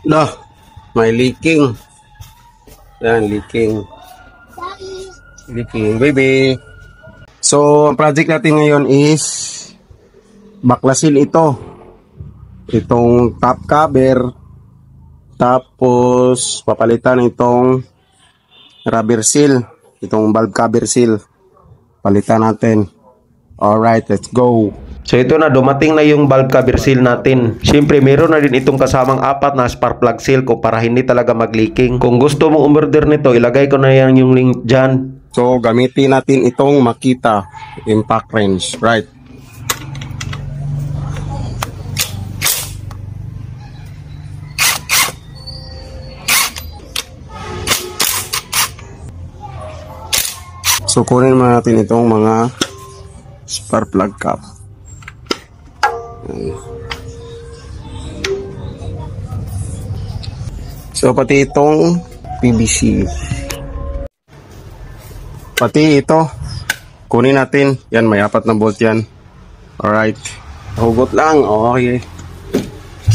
Lah, may leaking. Yan, leaking. Leaking, baby. So, ang project natin ngayon is baklasin ito. Itong top cover. Tapos, papalitan itong rubber seal. Itong valve cover seal. Palitan natin. Alright, let's go. So ito na, dumating na yung valve cover seal natin. Siyempre meron na din itong kasamang 4 na spark plug seal ko para hindi talaga mag-leaking. Kung gusto mo umorder nito, ilagay ko na yan yung link dyan. So gamitin natin itong Makita impact wrench, right? So kunin mo natin itong mga spark plug cap. So pati itong PVC. Pati ito kunin natin. Yan, may 4 na bolt yan. Alright. Hugot lang. Okay.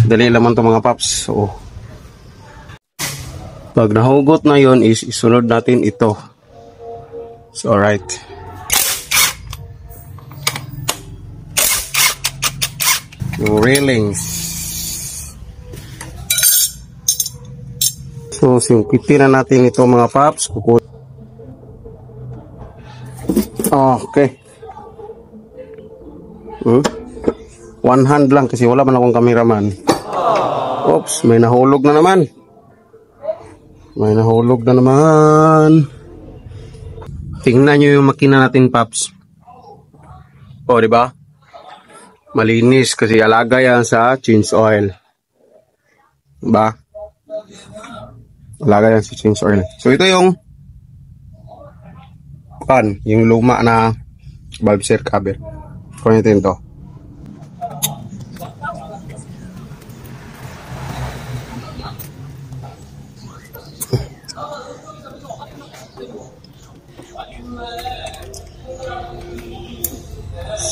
Dali naman to mga paps. So pag nahugot na yon is isunod natin ito. So alright. Yung railings. So singkitin na natin ito mga paps. Okay. One hand lang kasi wala man akong cameraman. Oops, may nahulog na naman. May nahulog na naman. Tingnan nyo yung makina natin, paps. O, di ba? Malinis kasi alaga yan sa change oil. Diba? Alaga yan sa change oil. So ito yung yung luma na valve seal cover. Kunin natin to.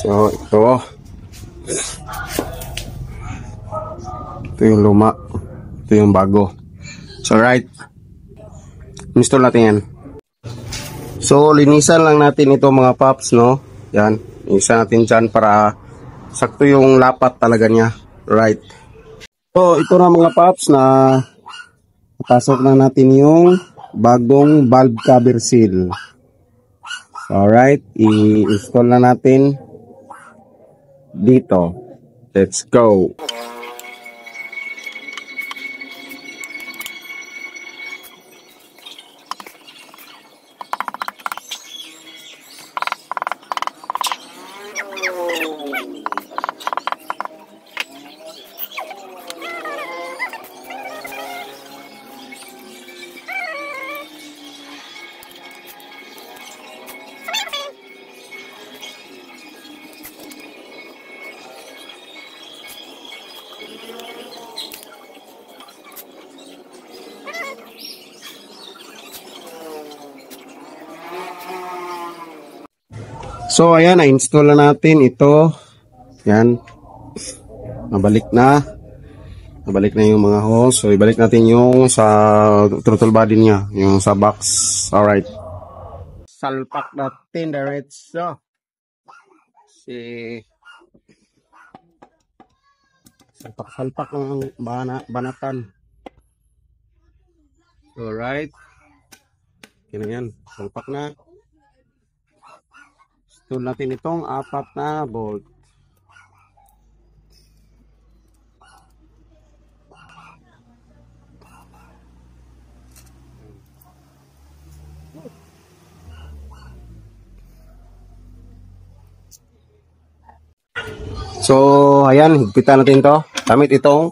So ito yung luma, ito yung bago. So right, install natin yan. So linisan lang natin ito mga paps, no? Yan, linisan natin dyan para sakto yung lapat talaga niya. Right. So ito na mga paps na pasok na natin yung bagong valve cover seal. Alright, i-install na natin dito. Let's go. So ayan, na-install na natin ito. Yan. Nabalik na yung mga holes. So ibalik natin yung sa throttle body niya, yung sa box. Alright. Salpak natin diretso. Salpak ng banatan. Alright. Yan yan. Salpak na. Install natin itong 4 na bolt. So, ayan, higpitan natin to. Gamit itong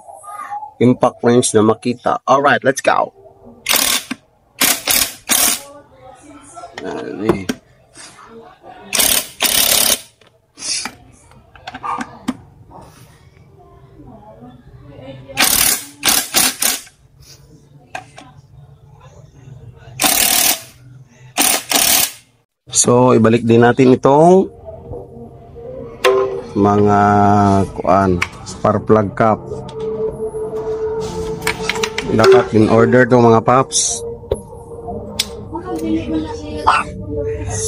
impact wrench na Makita. Alright, let's go. So, ibalik din natin itong mga spark plug cap. Dapat in order to mga paps.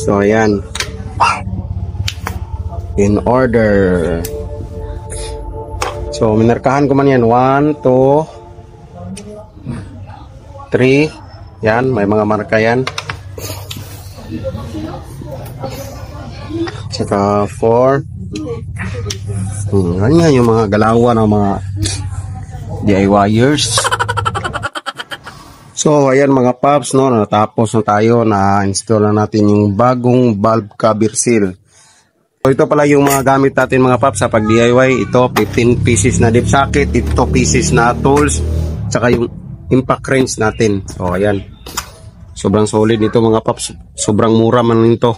So ayan, in order. So minarkahan ko man yan, 1, 2, 3. Yan, may mga marka yan. Saka 4. Ganyan yung mga galawan ng mga DIYers. So ayan mga paps, no, natapos na tayo, na-install na natin yung bagong valve cover seal. So ito pala yung mga gamit natin mga paps sa pag DIY. Ito 15 pieces na dip socket, ito pieces na tools, saka yung impact wrench natin. So ayan, sobrang solid nito mga paps, sobrang mura man nito.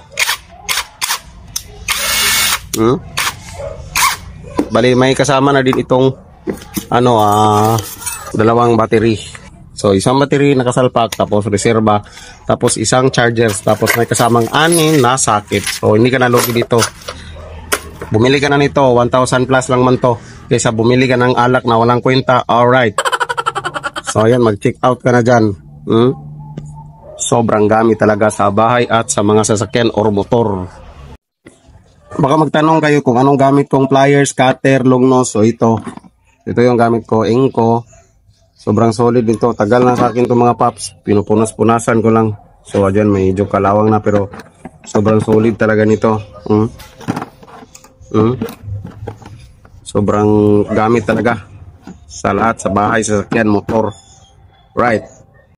Bali may kasama na din itong dalawang battery. So isang battery nakasalpak, tapos reserva, tapos isang chargers, tapos may kasamang 6 na socket. So hindi ka na lugi dito. Bumili ka na nito, 1,000 plus lang man to, kaysa bumili ka ng alak na walang kwenta. Alright. So ayan, mag-check out ka na dyan. Sobrang gamit talaga sa bahay at sa mga sasakyan or motor. Baka magtanong kayo kung anong gamit kong pliers, cutter, long nose. So ito yung gamit ko, Engco. Sobrang solid nito. Tagal na sa akin itong mga paps. Pinupunas-punasan ko lang. So ayan, medyo kalawang na, pero sobrang solid talaga nito. Sobrang gamit talaga sa lahat, sa bahay, sa sasakyan, motor. Right.